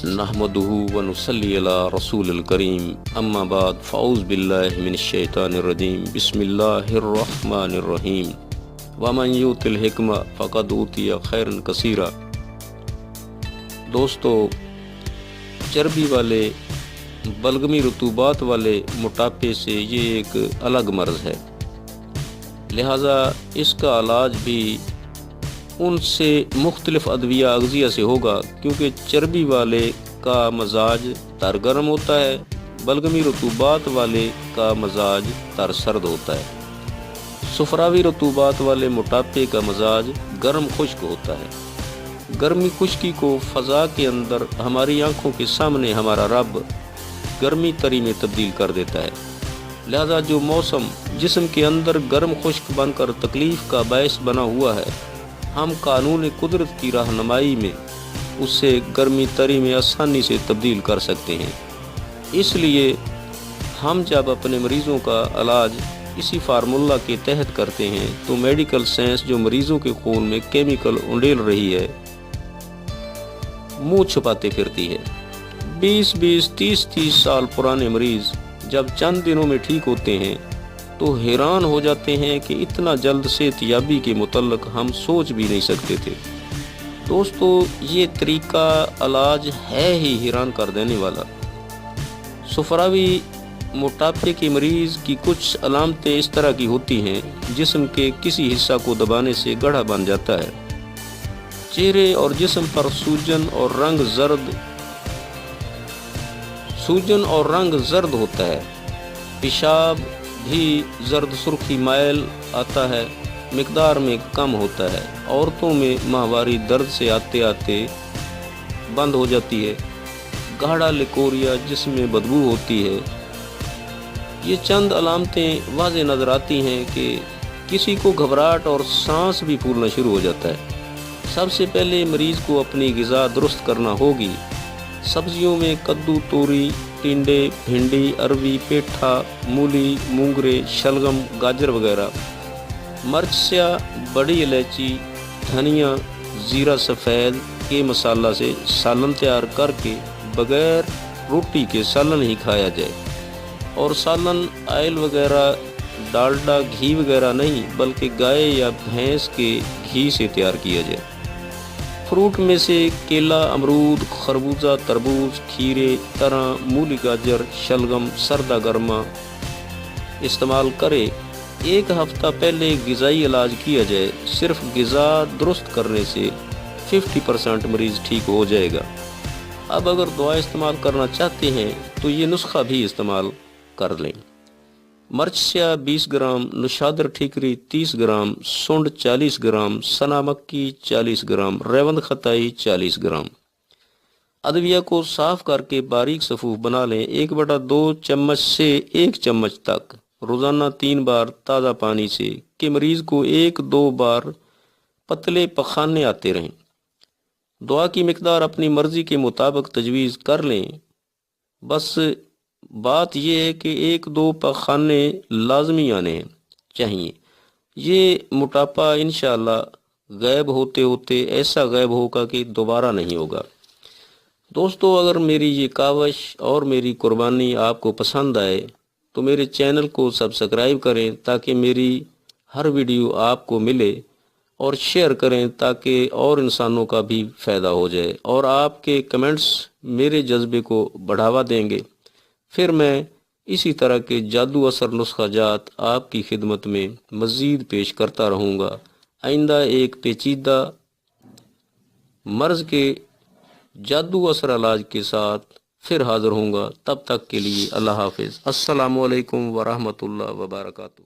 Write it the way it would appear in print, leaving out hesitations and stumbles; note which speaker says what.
Speaker 1: نحمدہ و نصلی علی رسول الکریم اما بعد فاعوذ باللہ من الشیطان الرجیم بسم اللہ الرحمن الرحیم ومن یؤت الحکمہ فقد اوتی خیرا کثیرا۔ دوستو، چربی والے بلغمی رطوبات والے موٹاپے سے یہ ایک الگ مرض ہے، لہٰذا اس کا علاج بھی ان سے مختلف ادویہ اغذیہ سے ہوگا، کیونکہ چربی والے کا مزاج تر گرم ہوتا ہے، بلغمی رطوبات والے کا مزاج تر سرد ہوتا ہے۔ صفراوی رطوبات والے موٹاپے کا مزاج گرم خشک ہوتا ہے۔ گرمی خشکی کو فضا کے اندر ہماری آنکھوں کے سامنے ہمارا رب گرمی تری میں تبدیل کر دیتا ہے، لہذا جو موسم جسم کے اندر گرم خشک بن کر تکلیف کا باعث بنا ہوا ہے، ہم قانون قدرت کی رہنمائی میں اسے گرمی تری میں آسانی سے تبدیل کر سکتے ہیں۔ اس لیے ہم جب اپنے مریضوں کا علاج اسی فارمولہ کے تحت کرتے ہیں تو میڈیکل سائنس جو مریضوں کے خون میں کیمیکل انڈیل رہی ہے، منہ چھپاتے پھرتی ہے۔ 20 30 سال پرانے مریض جب چند دنوں میں ٹھیک ہوتے ہیں تو حیران ہو جاتے ہیں کہ اتنا جلد صحت یابی کے متعلق ہم سوچ بھی نہیں سکتے تھے۔ دوستو، یہ طریقہ علاج ہے ہی حیران کر دینے والا۔ صفراوی موٹاپے کے مریض کی کچھ علامتیں اس طرح کی ہوتی ہیں: جسم کے کسی حصہ کو دبانے سے گڑھا بن جاتا ہے، چہرے اور جسم پر سوجن اور رنگ زرد ہوتا ہے، پیشاب بھی زرد سرخی مائل آتا ہے، مقدار میں کم ہوتا ہے، عورتوں میں ماہواری درد سے آتے آتے بند ہو جاتی ہے، گاڑھا لیکوریا جسم میں بدبو ہوتی ہے۔ یہ چند علامتیں واضح نظر آتی ہیں کہ کسی کو گھبراہٹ اور سانس بھی پھولنا شروع ہو جاتا ہے۔ سب سے پہلے مریض کو اپنی غذا درست کرنا ہوگی۔ سبزیوں میں کدو، توری، ٹنڈے، بھنڈی، اروی، پیٹھا، مولی، مونگرے، شلگم، گاجر وغیرہ، مرچ سیاہ، بڑی الائچی، دھنیا، زیرہ سفید کے مسالہ سے سالن تیار کر کے بغیر روٹی کے سالن ہی کھایا جائے، اور سالن آئل وغیرہ، ڈالڈا، گھی وغیرہ نہیں بلکہ گائے یا بھینس کے گھی سے تیار کیا جائے۔ فروٹ میں سے کیلا، امرود، خربوزہ، تربوز، کھیرے، ترا، مولی، گاجر، شلگم سردہ گرما استعمال کرے۔ ایک ہفتہ پہلے غذائی علاج کیا جائے، صرف غذا درست کرنے سے 50% مریض ٹھیک ہو جائے گا۔ اب اگر دوا استعمال کرنا چاہتے ہیں تو یہ نسخہ بھی استعمال کر لیں: مرچ سیاہ 20 گرام، نشادر ٹھیکری 30 گرام، سونڈ 40 گرام، سنا مکی 40 گرام، ریوند ختائی 40 گرام۔ ادویہ کو صاف کر کے باریک صفوف بنا لیں۔ 1/2 چمچ سے 1 چمچ تک روزانہ 3 بار تازہ پانی سے، کہ مریض کو 1-2 بار پتلے پخانے آتے رہیں۔ دعا کی مقدار اپنی مرضی کے مطابق تجویز کر لیں، بس بات یہ ہے کہ 1-2 پخانے لازمی آنے چاہیے۔ یہ موٹاپا انشاءاللہ غائب ہوتے ہوتے ایسا غائب ہوگا کہ دوبارہ نہیں ہوگا۔ دوستو، اگر میری یہ کاوش اور میری قربانی آپ کو پسند آئے تو میرے چینل کو سبسکرائب کریں تاکہ میری ہر ویڈیو آپ کو ملے، اور شیئر کریں تاکہ اور انسانوں کا بھی فائدہ ہو جائے، اور آپ کے کمنٹس میرے جذبے کو بڑھاوا دیں گے۔ پھر میں اسی طرح کے جادو اثر نسخہ جات آپ کی خدمت میں مزید پیش کرتا رہوں گا۔ آئندہ ایک پیچیدہ مرض کے جادو اثر علاج کے ساتھ پھر حاضر ہوں گا۔ تب تک کے لیے اللہ حافظ۔ السلام علیکم ورحمۃ اللہ وبرکاتہ۔